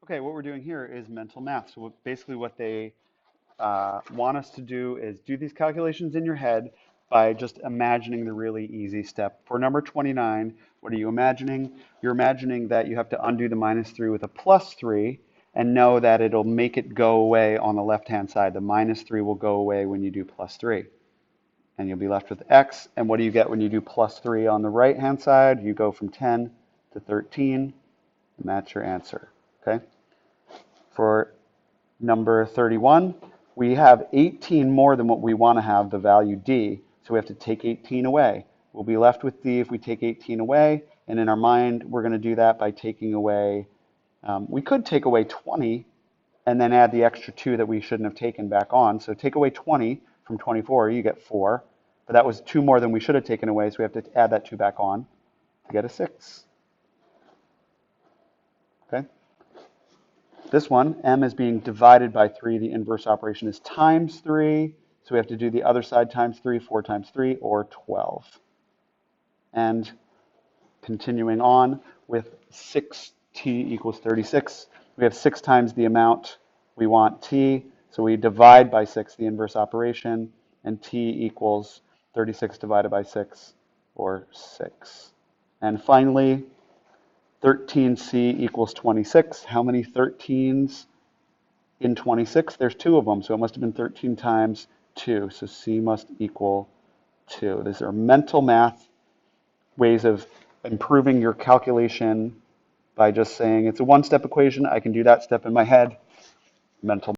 Okay, what we're doing here is mental math. So basically what they want us to do is do these calculations in your head by just imagining the really easy step. For number 29, what are you imagining? You're imagining that you have to undo the -3 with a +3 and know that it'll make it go away on the left-hand side. The -3 will go away when you do +3. And you'll be left with x. And what do you get when you do +3 on the right-hand side? You go from 10 to 13, and that's your answer. Okay? For number 31, we have 18 more than what we want to have, the value d, so we have to take 18 away. We'll be left with d if we take 18 away, and in our mind, we're going to do that by taking away, we could take away 20 and then add the extra 2 that we shouldn't have taken back on. So take away 20 from 24, you get 4, but that was 2 more than we should have taken away, so we have to add that 2 back on to get a 6. Okay? This one, m is being divided by 3. The inverse operation is times 3. So we have to do the other side times 3, 4 times 3, or 12. And continuing on with 6t equals 36. We have 6 times the amount we want t. So we divide by 6, the inverse operation, and t equals 36 divided by 6, or 6. And finally, 13c equals 26. How many 13s in 26? There's 2 of them, so it must have been 13 times 2. So c must equal 2. These are mental math ways of improving your calculation by just saying it's a one-step equation. I can do that step in my head. Mental